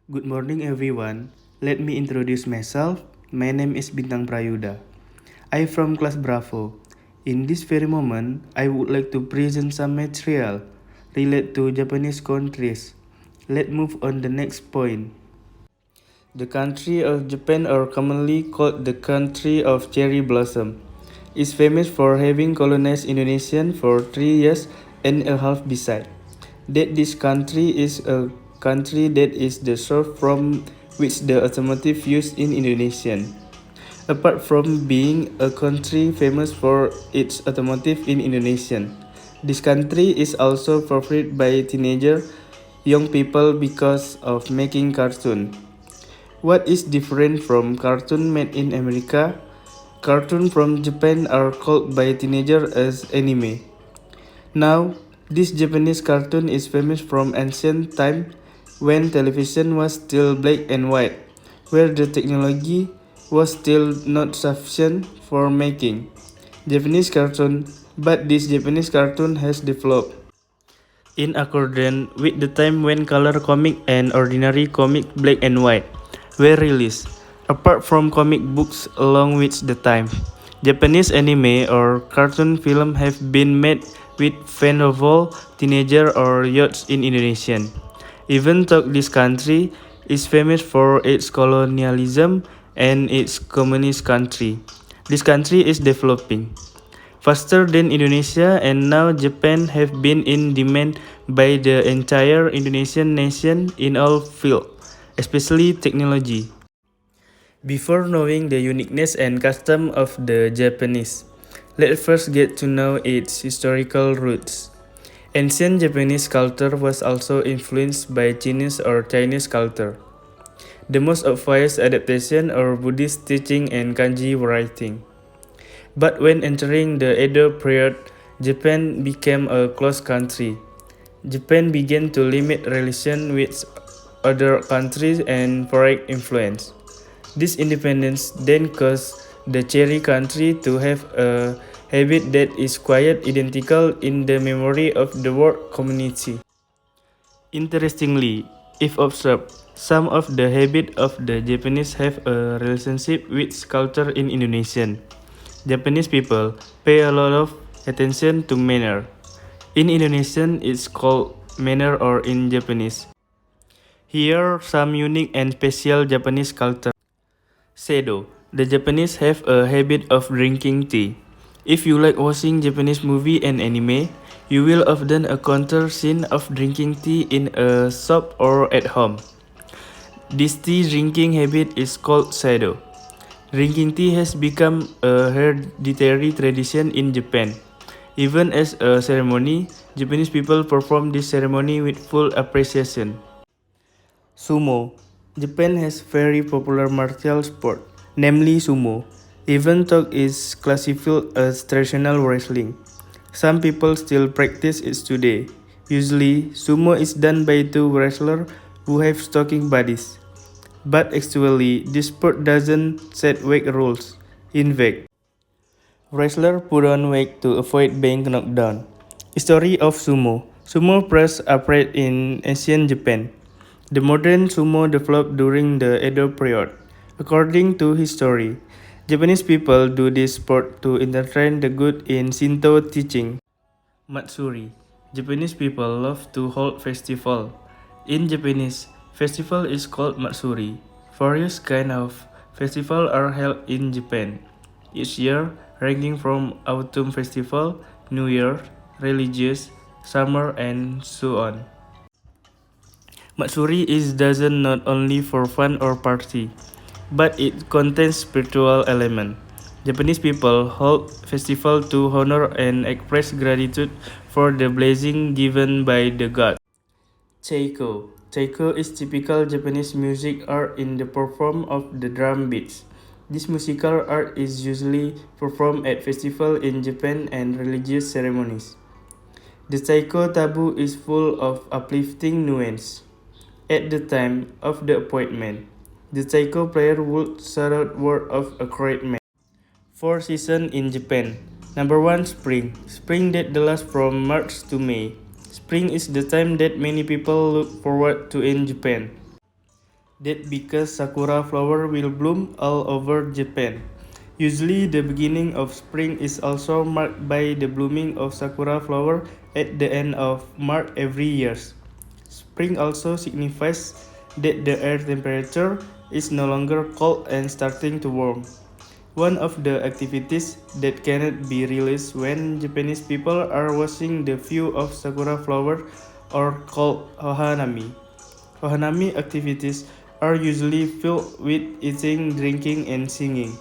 Good morning everyone. Let me introduce myself. My name is Bintang PRAYUDA. I am from class Bravo. In this very moment, I would like to present some material related to Japanese countries. Let's move on the next point. The country of Japan, or commonly called the country of cherry blossom, is famous for having colonized Indonesia for 3 years and a half beside. That this country is a country that is the source from which the automotive used in Indonesia. Apart from being a country famous for its automotive in Indonesia, this country is also favored by teenager young people because of making cartoon. What is different from cartoon made in America? Cartoons from Japan are called by teenagers as anime. Now, this Japanese cartoon is famous from ancient time when television was still black and white, where the technology was still not sufficient for making Japanese cartoon, but this Japanese cartoon has developed in accordance with the time when color comic and ordinary comic black and white were released. Apart from comic books along with the time, Japanese anime or cartoon film have been made with fan of all teenager or youths in Indonesia. Even though this country is famous for its colonialism and its communist country, this country is developing faster than Indonesia, and now Japan have been in demand by the entire Indonesian nation in all fields, especially technology. Before knowing the uniqueness and custom of the Japanese, let's first get to know its historical roots. Ancient Japanese culture was also influenced by Chinese or Chinese culture. The most obvious adaptation are Buddhist teaching and kanji writing. But when entering the Edo period, Japan became a closed country. Japan began to limit relations with other countries and foreign influence. This independence then caused the cherry country to have a habit that is quite identical in the memory of the world community. Interestingly, if observed, some of the habits of the Japanese have a relationship with culture in Indonesian. Japanese people pay a lot of attention to manner. In Indonesian, it's called manner or in Japanese. Here are some unique and special Japanese culture. Seido. The Japanese have a habit of drinking tea. If you like watching Japanese movie and anime, you will often encounter scene of drinking tea in a shop or at home. This tea drinking habit is called Seido. Drinking tea has become a hereditary tradition in Japan. Even as a ceremony, Japanese people perform this ceremony with full appreciation. Sumo. Japan has very popular martial sport, namely sumo. Even though it's classified as traditional wrestling, some people still practice it today. Usually, sumo is done by two wrestlers who have talking bodies. But actually, this sport doesn't set weight rules. In fact, wrestlers put on weight to avoid being knocked down. History of sumo. Sumo press appeared in ancient Japan. The modern sumo developed during the Edo period. According to history, Japanese people do this sport to entertain the good in Shinto teaching. Matsuri. Japanese people love to hold festival. In Japanese, festival is called Matsuri. Various kind of festival are held in Japan each year, ranging from autumn festival, New Year, religious, summer, and so on. Matsuri is done not only for fun or party, but it contains spiritual element. Japanese people hold festival to honor and express gratitude for the blessing given by the god. Taiko. Taiko is typical Japanese music art in the form of the drum beats. This musical art is usually performed at festivals in Japan and religious ceremonies. The taiko taboo is full of uplifting nuance. At the time of the appointment, the taiko player would shout out word of encouragement. Four seasons in Japan. Number 1, spring. Spring that lasts from March to May. Spring is the time that many people look forward to in Japan. That because sakura flower will bloom all over Japan. Usually the beginning of spring is also marked by the blooming of sakura flower at the end of March every year. Spring also signifies that the air temperature is no longer cold and starting to warm. One of the activities that cannot be released when Japanese people are watching the view of sakura flower are called ohanami. Ohanami activities are usually filled with eating, drinking, and singing.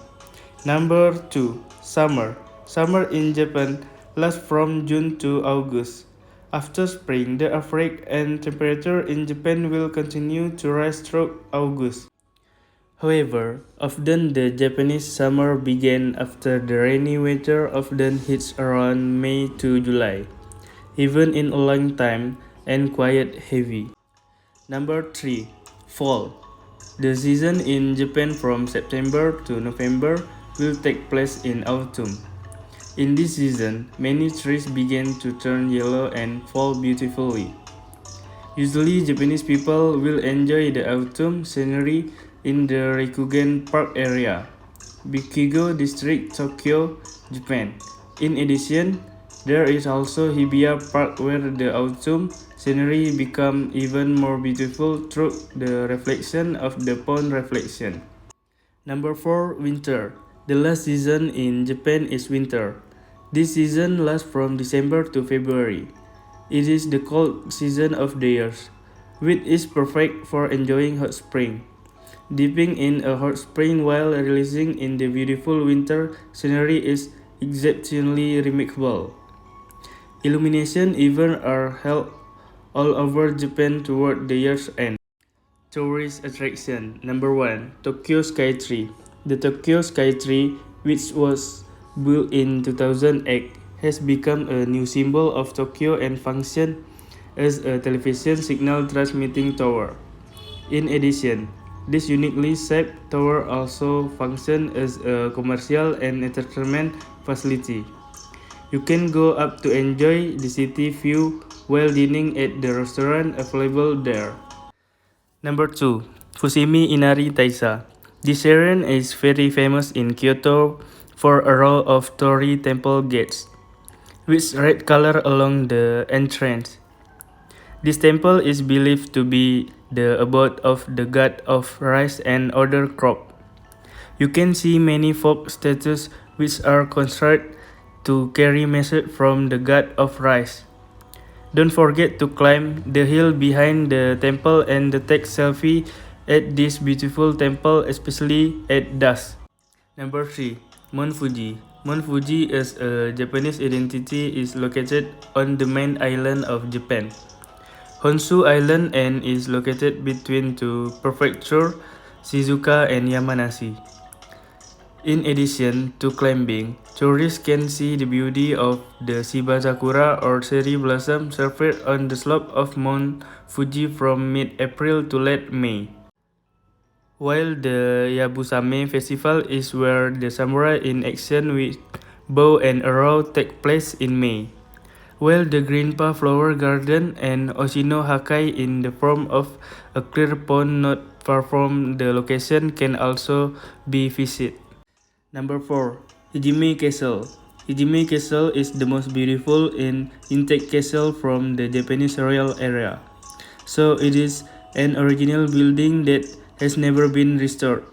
Number 2. Summer. Summer in Japan lasts from June to August. After spring, the average and temperature in Japan will continue to rise through August. However, often the Japanese summer begins after the rainy weather often hits around May to July, even in a long time and quite heavy. Number 3. Fall. The season in Japan from September to November will take place in autumn. In this season, many trees begin to turn yellow and fall beautifully. Usually, Japanese people will enjoy the autumn scenery in the Rikugen Park area, Bikigo District, Tokyo, Japan. In addition, there is also Hibiya Park where the autumn scenery becomes even more beautiful through the reflection of the pond reflection. Number 4. Winter. The last season in Japan is winter. This season lasts from December to February. It is the cold season of the year, which is perfect for enjoying hot spring. Dipping in a hot spring while relaxing in the beautiful winter scenery is exceptionally remarkable. Illumination events are held all over Japan toward the year's end. Tourist attraction number 1. Tokyo Skytree. The Tokyo Skytree, which was built in 2008, has become a new symbol of Tokyo and functions as a television signal transmitting tower. In addition, this uniquely shaped tower also functions as a commercial and entertainment facility. You can go up to enjoy the city view while dining at the restaurant available there. Number 2. Fushimi Inari Taisha. This shrine is very famous in Kyoto for a row of torii temple gates, with red color along the entrance. This temple is believed to be the abode of the god of rice and other crops. You can see many folk statues which are constructed to carry message from the god of rice. Don't forget to climb the hill behind the temple and take selfie at this beautiful temple, especially at dusk. Number 3. Mount Fuji. Mount Fuji as a Japanese identity is located on the main island of Japan, Honshu Island, and is located between two prefectures, Shizuoka and Yamanashi. In addition to climbing, tourists can see the beauty of the Shiba Sakura or cherry blossom surfaced on the slope of Mount Fuji from mid-April to late May. While the Yabusame Festival is where the samurai in action with bow and arrow take place in May, while the Greenpa Flower Garden and Oshino Hakai in the form of a clear pond not far from the location can also be visited. Number 4. Hijime Castle. Hijime Castle is the most beautiful and intact castle from the Japanese royal era, so it is an original building that has never been restored.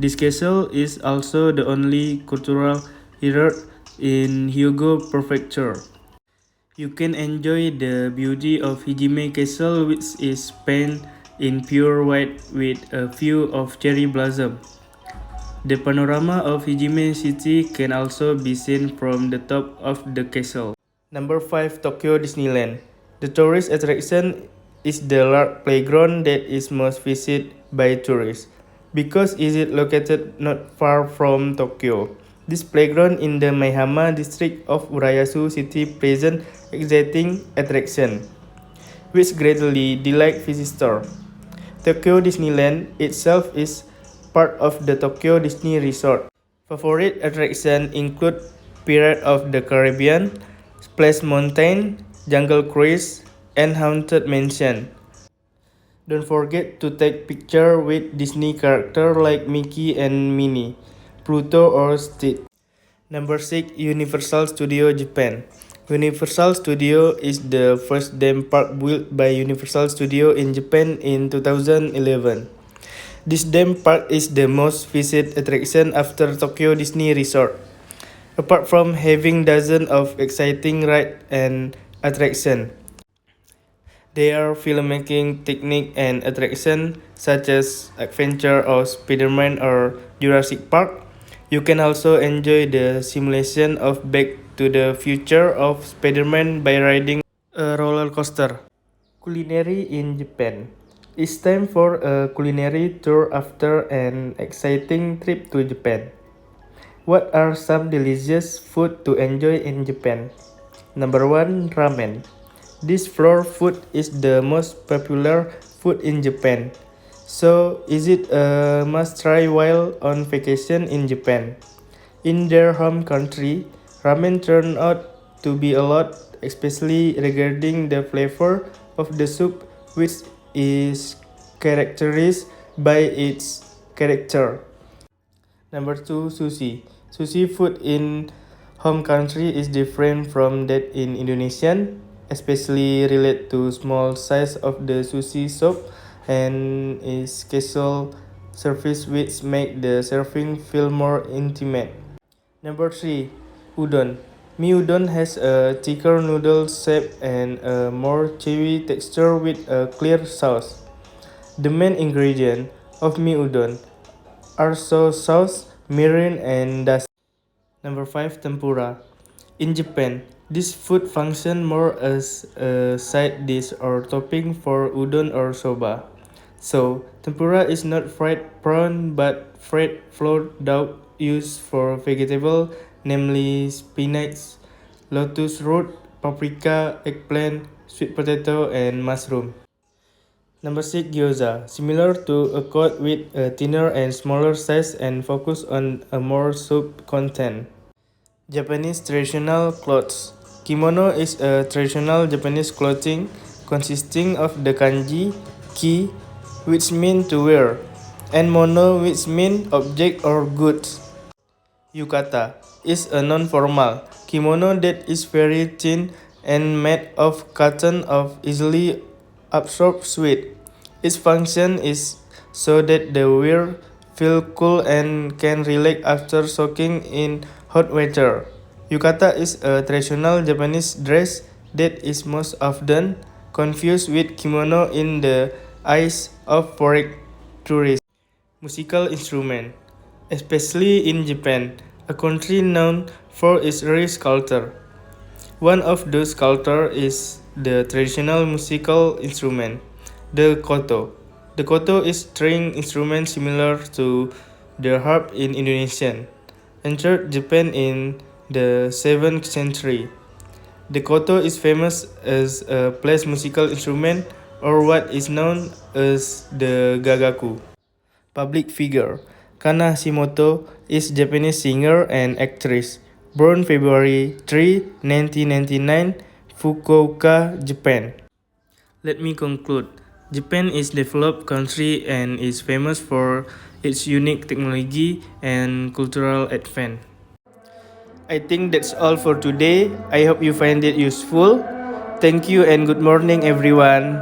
This castle is also the only cultural heritage in Hyogo Prefecture. You can enjoy the beauty of Hijime Castle, which is painted in pure white with a view of cherry blossom. The panorama of Hijime City can also be seen from the top of the castle. Number 5. Tokyo Disneyland. The tourist attraction is the large playground that is most visited by tourists because it is located not far from Tokyo. This playground in the Maihama district of Urayasu City presents exciting attraction, which greatly delight visitors. Tokyo Disneyland itself is part of the Tokyo Disney Resort. Favorite attractions include Pirates of the Caribbean, Splash Mountain, Jungle Cruise, and Haunted Mansion. Don't forget to take picture with Disney character like Mickey and Minnie, Pluto or Stitch. Number 6. Universal Studio Japan. Universal Studio is the first theme park built by Universal Studio in Japan in 2011. This theme park is the most visited attraction after Tokyo Disney Resort. Apart from having dozens of exciting rides and attractions, there are filmmaking technique and attractions such as Adventure of Spider-Man or Jurassic Park. You can also enjoy the simulation of Back to the Future of Spider-Man by riding a roller coaster. Culinary in Japan. It's time for a culinary tour after an exciting trip to Japan. What are some delicious food to enjoy in Japan? Number 1. Ramen. This flour food is the most popular food in Japan. So, is it a must try while on vacation in Japan? In their home country, ramen turned out to be a lot, especially regarding the flavor of the soup, which is characterized by its character. Number 2. Sushi. Sushi food in home country is different from that in Indonesian, especially related to small size of the sushi shop and its casual service which make the serving feel more intimate. Number 3. Udon. Mi udon has a thicker noodle shape and a more chewy texture with a clear sauce. The main ingredient of mi udon are soy sauce, mirin, and dashi. Number 5. Tempura. In Japan, this food functions more as a side dish or topping for udon or soba. So, tempura is not fried prawn but fried flour dough used for vegetable, namely spinach, lotus root, paprika, eggplant, sweet potato, and mushroom. Number 6. Gyoza. Similar to a cod with a thinner and smaller size and focus on a more soup content. Japanese traditional clothes. Kimono is a traditional Japanese clothing consisting of the kanji ki, which mean to wear, and mono, which mean object or goods. Yukata is a non-formal kimono that is very thin and made of cotton of easily absorbed sweat. Its function is so that the wearer feel cool and can relax after soaking in hot water. Yukata is a traditional Japanese dress that is most often confused with kimono in the eyes of foreign tourists. Musical instrument, especially in Japan, a country known for its rich culture. One of those culture is the traditional musical instrument, the koto. The koto is string instrument similar to the harp in Indonesian, entered Japan in the 7th century. The koto is famous as a place musical instrument or what is known as the gagaku. Public figure. Kana Hashimoto is Japanese singer and actress. Born February 3, 1999, Fukuoka, Japan. Let me conclude. Japan is a developed country and is famous for its unique technology and cultural advance. I think that's all for today. I hope you find it useful. Thank you and good morning everyone.